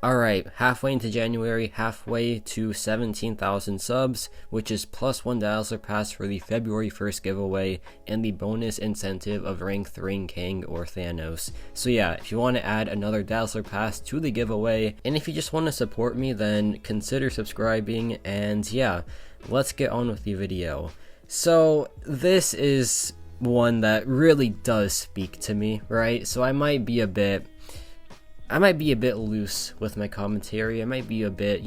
Alright, halfway into January, halfway to 17,000 subs, which is plus one Dazzler Pass for the February 1st giveaway, and the bonus incentive of rank 3 King or Thanos. So yeah, if you want to add another Dazzler Pass to the giveaway, and if you just want to support me, then consider subscribing, and yeah, let's get on with the video. So this is one that really does speak to me, right? So I might be a bit loose with my commentary. I might be a bit,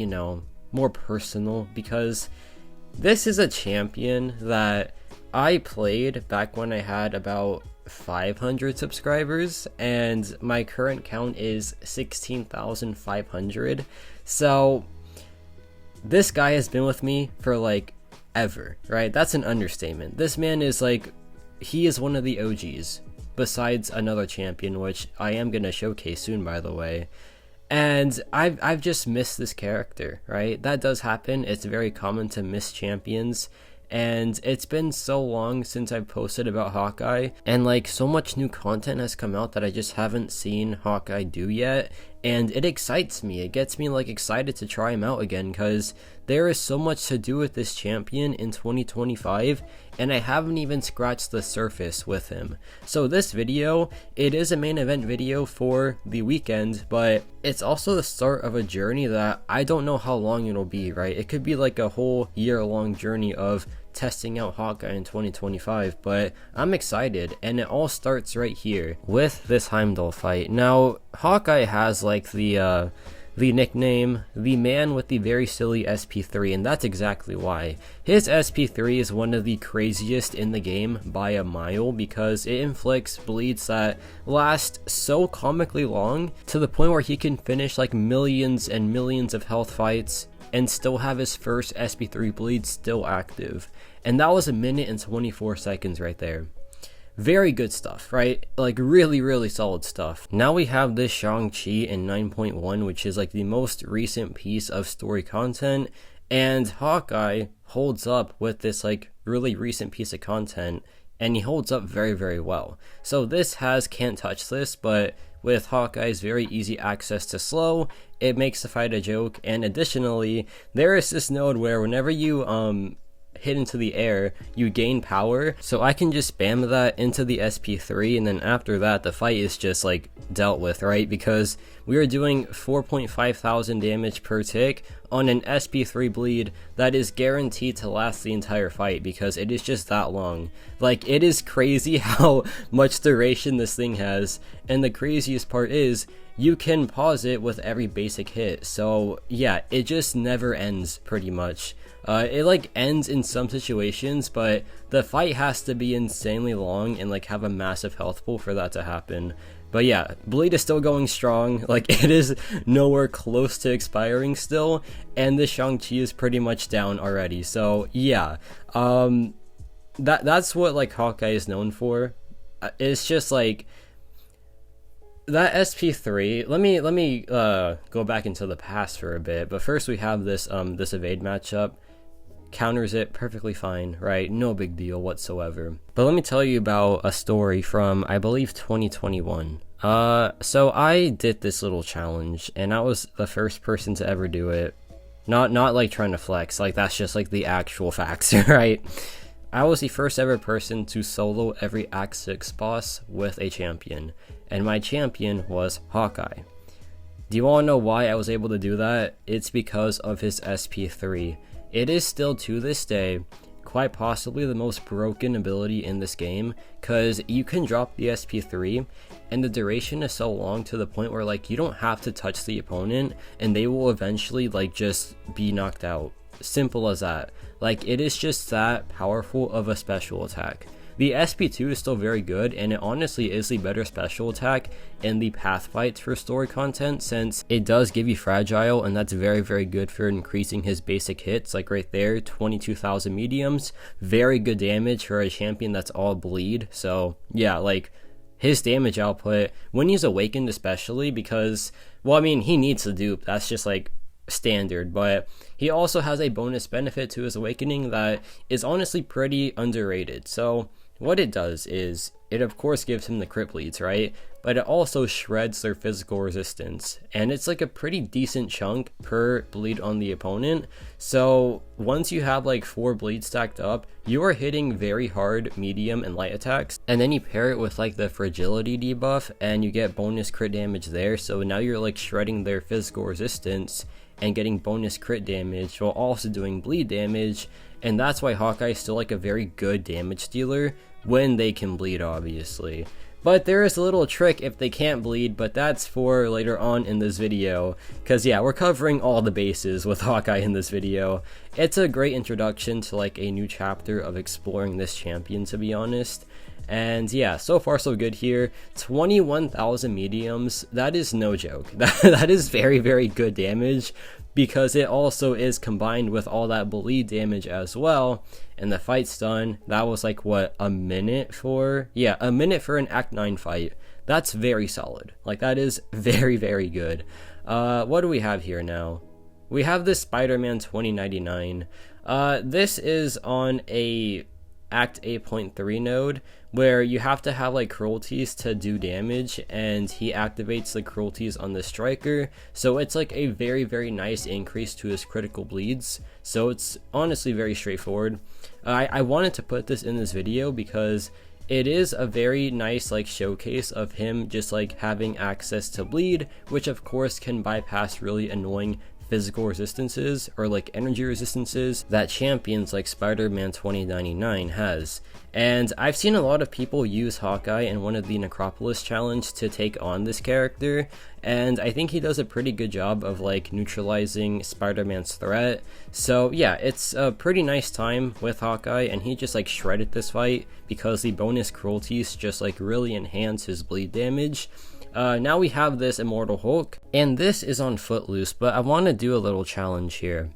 more personal, because this is a champion that I played back when I had about 500 subscribers, and my current count is 16,500. So this guy has been with me for like ever, right? That's an understatement. This man is like, he is one of the OGs. Besides another champion, which I am going to showcase soon, by the way. And I've just missed this character, right? That does happen. It's very common to miss champions. And it's been so long since I've posted about HAWKEYE, and like so much new content has come out that I just haven't seen HAWKEYE do yet, and it excites me. It gets me like excited to try him out again, because there is so much to do with this champion in 2025, and I haven't even scratched the surface with him. So this video, it is a main event video for the weekend, but it's also the start of a journey that I don't know how long it'll be, right? It could be like a whole year-long journey of testing out HAWKEYE in 2025, but I'm excited, and it all starts right here with this Heimdall fight. Now, HAWKEYE has like the nickname, the man with the very silly SP3, and that's exactly why. His SP3 is one of the craziest in the game by a mile, because it inflicts bleeds that last so comically long, to the point where he can finish like millions and millions of health fights and still have his first SP3 bleed still active. And that was 1 minute and 24 seconds right there. Very good stuff, right? Like really, really solid stuff. Now we have this Shang-Chi in 9.1, which is like the most recent piece of story content, and HAWKEYE holds up with this like really recent piece of content, and he holds up very, very well. So this has can't touch this, but with HAWKEYE's very easy access to slow, it makes the fight a joke. And additionally, there is this node where whenever you hit into the air, you gain power, so I can just spam that into the SP3, and then after that the fight is just like dealt with, right? Because we are doing 4,500 damage per tick on an SP3 bleed that is guaranteed to last the entire fight, because it is just that long. Like, it is crazy how much duration this thing has, and the craziest part is you can pause it with every basic hit. So yeah, it just never ends pretty much. It like ends in some situations, but the fight has to be insanely long and like have a massive health pool for that to happen. But yeah, bleed is still going strong, like it is nowhere close to expiring still, and the Shang-Chi is pretty much down already. So yeah, that's what like HAWKEYE is known for. It's just like that SP3. Let me go back into the past for a bit, but first we have this this evade matchup. Counters it perfectly fine, right? No big deal whatsoever. But let me tell you about a story from, I believe, 2021. So I did this little challenge, and I was the first person to ever do it. Not like trying to flex, like that's just like the actual facts, right? I was the first ever person to solo every Act 6 boss with a champion, and my champion was HAWKEYE. Do you all know why I was able to do that? It's because of his SP3. It is still, to this day, quite possibly the most broken ability in this game, because you can drop the SP3 and the duration is so long to the point where like you don't have to touch the opponent and they will eventually like just be knocked out. Simple as that. Like, it is just that powerful of a special attack. The SP2 is still very good, and it honestly is the better special attack in the path fights for story content, since it does give you fragile, and that's very, very good for increasing his basic hits. Like right there, 22,000 mediums, very good damage for a champion that's all bleed. So yeah, like his damage output when he's awakened, especially because, well, I mean, he needs to dupe, that's just like standard, but he also has a bonus benefit to his awakening that is honestly pretty underrated. So what it does is, it of course gives him the crit bleeds, right? but it also shreds their physical resistance, and it's like a pretty decent chunk per bleed on the opponent. So once you have like 4 bleeds stacked up, you are hitting very hard medium and light attacks, and then you pair it with like the fragility debuff and you get bonus crit damage there. So now you're like shredding their physical resistance and getting bonus crit damage while also doing bleed damage. And that's why HAWKEYE is still like a very good damage dealer when they can bleed, obviously. But there is a little trick if they can't bleed, but that's for later on in this video, because yeah, we're covering all the bases with HAWKEYE in this video. It's a great introduction to like a new chapter of exploring this champion, to be honest. And yeah, so far so good here. 21,000 mediums, that is no joke. That is very, very good damage, because it also is combined with all that bleed damage as well. And the fight's done. That was like, what, a minute for? Yeah, a minute for an Act 9 fight. That's very solid. Like, that is very, very good. What do we have here now? We have this Spider-Man 2099. This is on a Act 8.3 node, where you have to have like cruelties to do damage, and he activates the cruelties on the striker, so it's like a very, very nice increase to his critical bleeds. So it's honestly very straightforward. I wanted to put this in this video because it is a very nice like showcase of him just like having access to bleed, which of course can bypass really annoying physical resistances or like energy resistances that champions like Spider-Man 2099 has. And I've seen a lot of people use HAWKEYE in one of the Necropolis challenge to take on this character, and I think he does a pretty good job of like neutralizing Spider-Man's threat. So yeah, it's a pretty nice time with HAWKEYE, and he just like shredded this fight because the bonus cruelties just like really enhance his bleed damage. Now we have this Immortal Hulk, and this is on Footloose, but I want to do a little challenge here.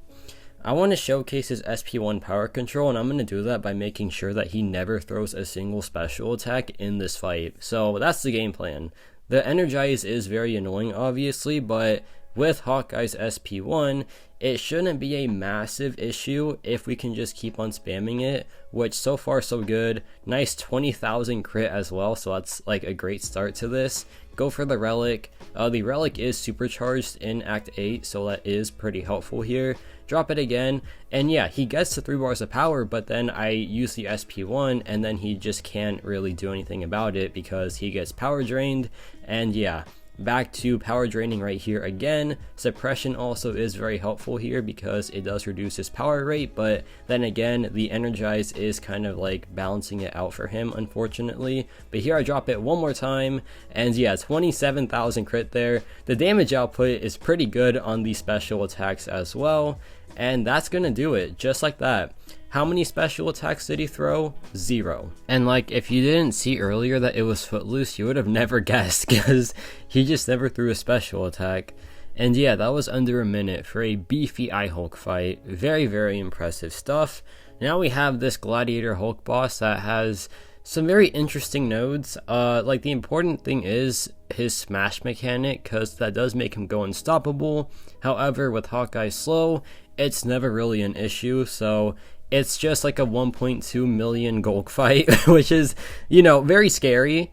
I want to showcase his SP1 power control, and I'm going to do that by making sure that he never throws a single special attack in this fight. So that's the game plan. The Energize is very annoying, obviously, but with HAWKEYE's SP1, it shouldn't be a massive issue if we can just keep on spamming it, which so far so good. Nice 20,000 crit as well, so that's like a great start to this. Go for the relic. The relic is supercharged in Act 8, so that is pretty helpful here. Drop it again, and yeah, he gets to 3 bars of power, but then I use the SP1, and then he just can't really do anything about it because he gets power drained. And yeah, back to power draining right here again. Suppression also is very helpful here because it does reduce his power rate, but then again, the Energize is kind of like balancing it out for him, unfortunately. But here I drop it one more time, and yeah, 27,000 crit there. The damage output is pretty good on the special attacks as well, and that's gonna do it, just like that. How many special attacks did he throw? 0. And like, if you didn't see earlier that it was Footloose, you would have never guessed, because he just never threw a special attack. And yeah, that was under a minute for a beefy Hulk fight. Very, very impressive stuff. Now we have this Gladiator Hulk boss that has some very interesting nodes. Like, the important thing is his smash mechanic, because that does make him go unstoppable. However, with HAWKEYE slow, it's never really an issue, so it's just like a 1.2 million gold fight, which is, you know, very scary.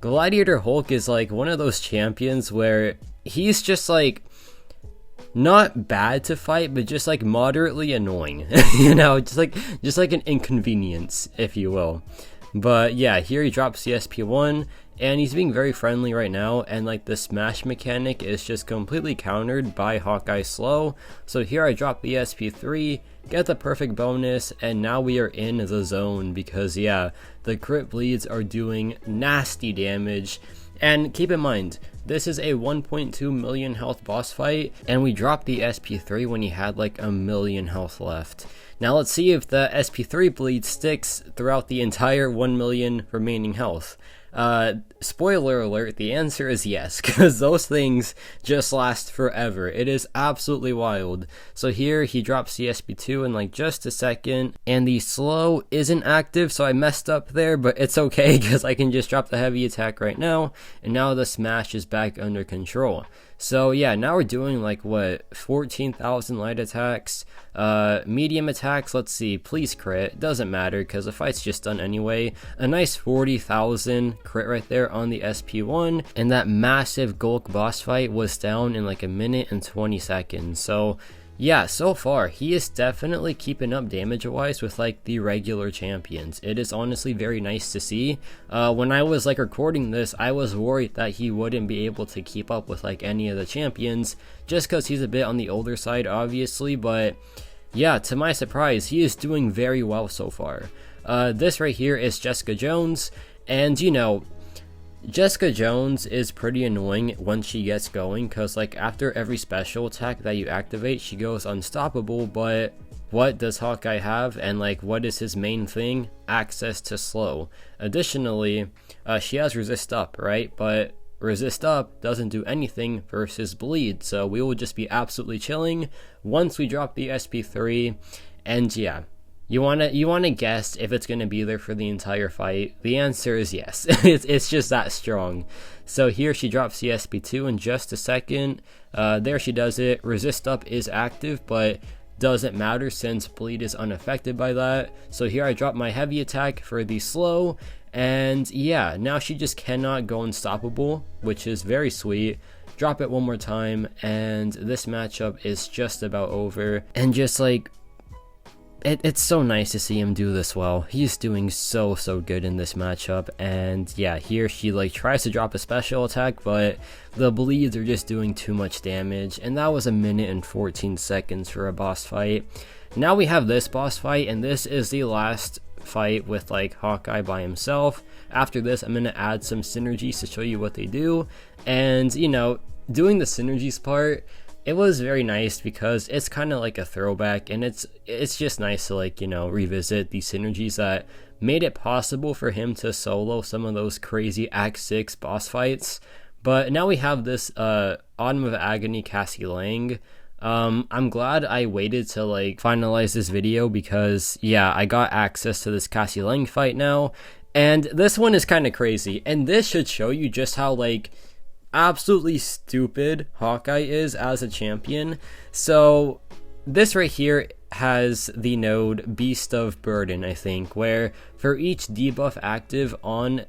Gladiator Hulk is like one of those champions where he's just like not bad to fight, but just like moderately annoying. You know, just like an inconvenience, if you will. But yeah, here he drops the SP1, and he's being very friendly right now, and like the smash mechanic is just completely countered by HAWKEYE slow. So here I drop the SP3, get the perfect bonus, and now we are in the zone, because yeah, the crit bleeds are doing nasty damage. And keep in mind, this is a 1.2 million health boss fight, and we dropped the SP3 when he had like a million health left. Now let's see if the SP3 bleed sticks throughout the entire 1 million remaining health. Spoiler alert, the answer is yes, because those things just last forever. It is absolutely wild. So here he drops the SP2 in like just a second, and the slow isn't active, so I messed up there, but it's okay because I can just drop the heavy attack right now, and now the smash is back under control. So yeah, now we're doing like what, 14,000 light attacks, medium attacks, let's see, please crit, doesn't matter because the fight's just done anyway. A nice 40,000 crit right there on the SP1, and that massive Gulk boss fight was down in like a minute and 20 seconds. So yeah, so far he is definitely keeping up damage wise with like the regular champions. It is honestly very nice to see. When I was like recording this, I was worried that he wouldn't be able to keep up with like any of the champions, just because he's a bit on the older side obviously, but yeah, to my surprise, he is doing very well so far. This right here is Jessica Jones, and you know, Jessica Jones is pretty annoying once she gets going, because like after every special attack that you activate, she goes unstoppable, but what does Hawkeye have, and like what is his main thing? Access to slow. Additionally, she has resist up, right? But resist up doesn't do anything versus bleed, so we will just be absolutely chilling once we drop the SP3. And yeah, you wanna guess if it's gonna be there for the entire fight? The answer is yes. it's just that strong. So here she drops the SP2 in just a second. There she does it. Resist up is active, but doesn't matter since bleed is unaffected by that. So here I drop my heavy attack for the slow, and yeah, now she just cannot go unstoppable, which is very sweet. Drop it one more time, and this matchup is just about over. And just like, it's so nice to see him do this well. He's doing so good in this matchup. And yeah, here she like tries to drop a special attack, but the bleeds are just doing too much damage, and that was a minute and 14 seconds for a boss fight. Now we have this boss fight, and this is the last fight with like Hawkeye by himself. After this, I'm gonna add some synergies to show you what they do. And you know, doing the synergies part, it was very nice because it's kind of like a throwback, and it's just nice to like, you know, revisit these synergies that made it possible for him to solo some of those crazy Act 6 boss fights. But now we have this Autumn of Agony Cassie Lang. I'm glad I waited to like finalize this video, because yeah, I got access to this Cassie Lang fight now, and this one is kind of crazy, and this should show you just how like absolutely stupid Hawkeye is as a champion. So this right here has the node Beast of Burden, I think, where for each debuff active on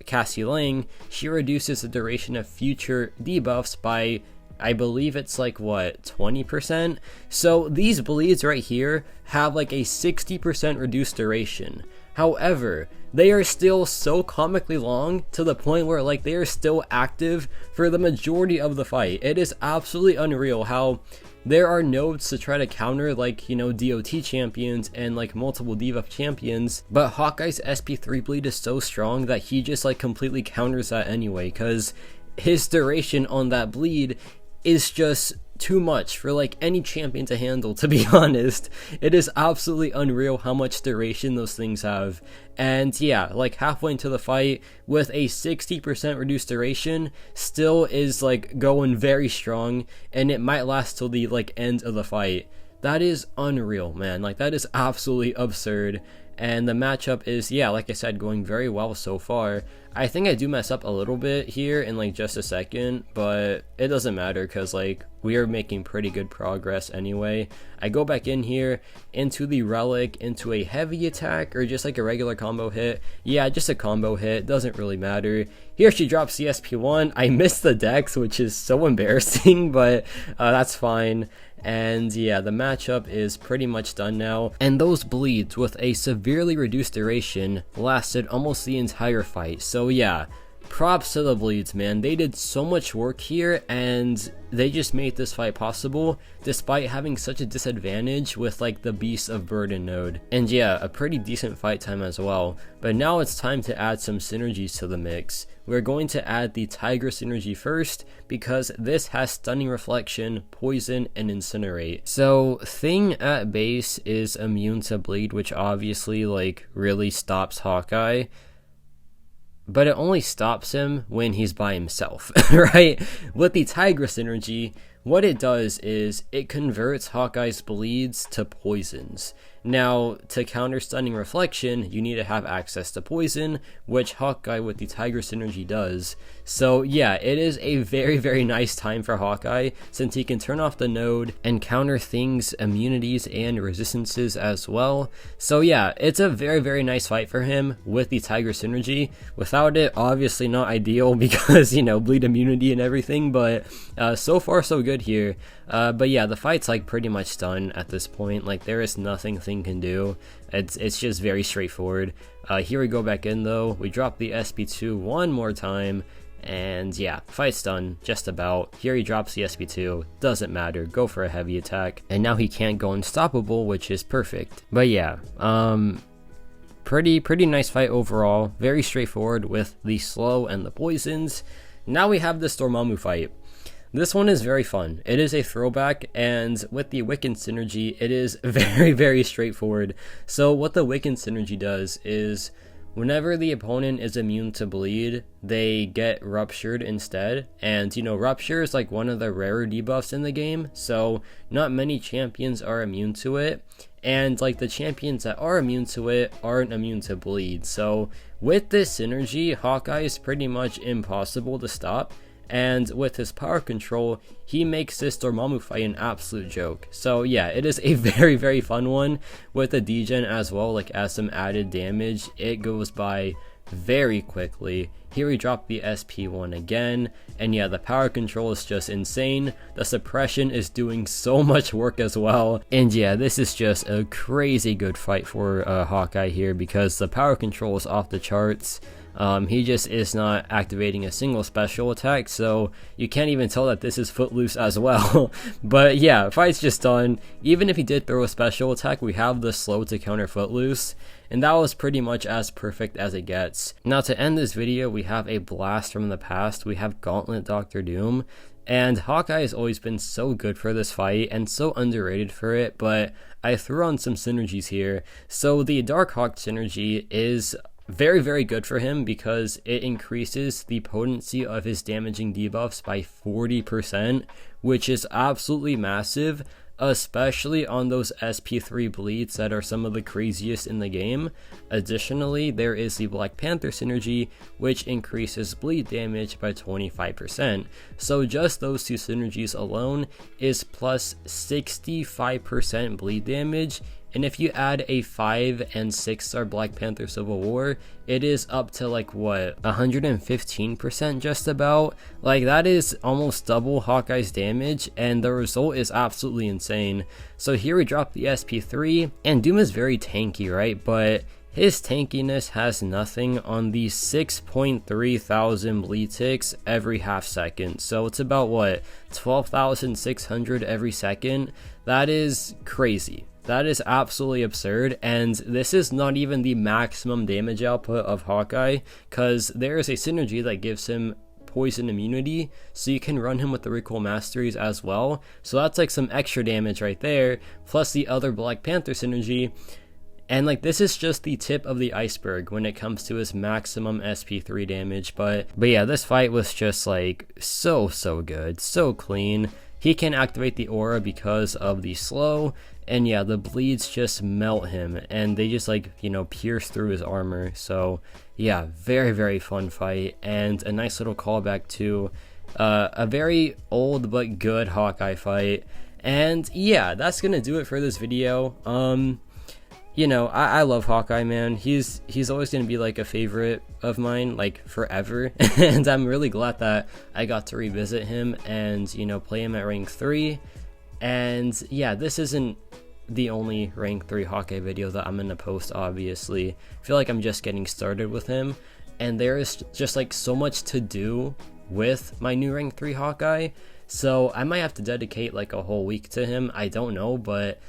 Cassie Lang, she reduces the duration of future debuffs by, I believe it's like what, 20%? So these bleeds right here have like a 60% reduced duration. However, they are still so comically long, to the point where like they are still active for the majority of the fight. It is absolutely unreal how there are nodes to try to counter like, you know, DOT champions and like multiple debuff champions, but Hawkeye's SP3 bleed is so strong that he just like completely counters that anyway, because his duration on that bleed is just too much for like any champion to handle, to be honest. It is absolutely unreal how much duration those things have. And yeah, like halfway into the fight with a 60% reduced duration, still is like going very strong, and it might last till the like end of the fight. That is unreal, man. Like that is absolutely absurd. And the matchup is, yeah, like I said, going very well so far. I think I do mess up a little bit here in like just a second, but it doesn't matter because like we are making pretty good progress anyway. I go back in here into the relic, into a heavy attack, or just like a regular combo hit. Yeah, just a combo hit, doesn't really matter. Here she drops the SP1. I missed the dex, which is so embarrassing, but that's fine. And yeah, the matchup is pretty much done now. And those bleeds with a severely reduced duration lasted almost the entire fight. So yeah, props to the bleeds, man. They did so much work here, and they just made this fight possible despite having such a disadvantage with like the Beast of Burden node. And yeah, a pretty decent fight time as well. But now it's time to add some synergies to the mix. We're going to add the Tiger synergy first, because this has Stunning Reflection, Poison, and Incinerate. So Thing at base is immune to bleed, which obviously like really stops Hawkeye, but it only stops him when he's by himself, right? With the Tiger synergy, what it does is it converts Hawkeye's bleeds to poisons. Now, to counter Stunning Reflection, you need to have access to Poison, which HAWKEYE with the Tiger Synergy does. So yeah, it is a very, very nice time for HAWKEYE, since he can turn off the node and counter things, immunities, and resistances as well. So yeah, it's a very, very nice fight for him with the Tiger Synergy. Without it, obviously not ideal because, you know, bleed immunity and everything, but so far so good here. But yeah, the fight's like pretty much done at this point. Like, there is nothing Thing can do. It's just very straightforward. Here we go back in though. We drop the SP2 one more time, and yeah, fight's done just about. Here he drops the SP2, doesn't matter, go for a heavy attack, and now he can't go unstoppable, which is perfect. But yeah, pretty nice fight overall. Very straightforward with the slow and the poisons. Now we have this Dormammu fight. This one is very fun. It is a throwback, and with the Wiccan synergy, it is very, very straightforward. So what the Wiccan synergy does is, whenever the opponent is immune to bleed, they get ruptured instead. And, you know, rupture is like one of the rarer debuffs in the game, so not many champions are immune to it. And like the champions that are immune to it aren't immune to bleed. So with this synergy, HAWKEYE is pretty much impossible to stop. And with his power control, he makes this Dormammu fight an absolute joke. So yeah, it is a very, very fun one with the degen as well. Like, as some added damage, it goes by very quickly. Here we drop the SP1 again, and yeah, the power control is just insane. The suppression is doing so much work as well, and yeah, this is just a crazy good fight for HAWKEYE here, because the power control is off the charts. He just is not activating a single special attack, so you can't even tell that this is Footloose as well. But yeah, fight's just done. Even if he did throw a special attack, we have the slow to counter Footloose, and that was pretty much as perfect as it gets. Now, to end this video, we have a blast from the past. We have Gauntlet Dr. Doom, and HAWKEYE has always been so good for this fight and so underrated for it, but I threw on some synergies here. So the Dark Hawk synergy is very, very good for him because it increases the potency of his damaging debuffs by 40%, which is absolutely massive, especially on those SP3 bleeds that are some of the craziest in the game. Additionally, there is the Black Panther synergy, which increases bleed damage by 25%. So just those two synergies alone is plus 65% bleed damage. And if you add a 5 and 6 star Black Panther Civil War, it is up to like what, 115% just about. Like, that is almost double HAWKEYE's damage, and the result is absolutely insane. So here we drop the SP3, and Doom is very tanky, right? But his tankiness has nothing on the 6.3 thousand bleed ticks every half second. So it's about what, 12,600 every second? That is crazy. That is absolutely absurd, and this is not even the maximum damage output of HAWKEYE, because there is a synergy that gives him poison immunity, so you can run him with the recoil masteries as well. So that's like some extra damage right there, plus the other Black Panther synergy. And like, this is just the tip of the iceberg when it comes to his maximum SP3 damage. But yeah, this fight was just like so good, so clean. He can activate the aura because of the slow, and yeah, the bleeds just melt him, and they just like, you know, pierce through his armor. So yeah, very fun fight, and a nice little callback to a very old but good HAWKEYE fight. And yeah, that's gonna do it for this video. You know, I love HAWKEYE, man. He's always gonna be like a favorite of mine, like forever. And I'm really glad that I got to revisit him and, you know, play him at rank 3. And yeah, this isn't the only rank 3 HAWKEYE video that I'm gonna post, obviously. I feel like I'm just getting started with him, and there is just like so much to do with my new rank 3 HAWKEYE. So I might have to dedicate like a whole week to him. I don't know, but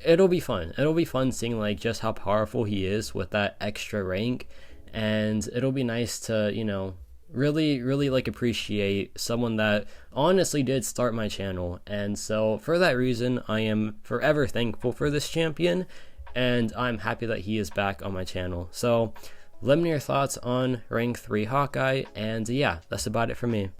it'll be fun. It'll be fun seeing like just how powerful he is with that extra rank, and it'll be nice to, you know, really like appreciate someone that honestly did start my channel. And so for that reason, I am forever thankful for this champion, and I'm happy that he is back on my channel. So let me know your thoughts on rank 3 HAWKEYE, and yeah, that's about it for me.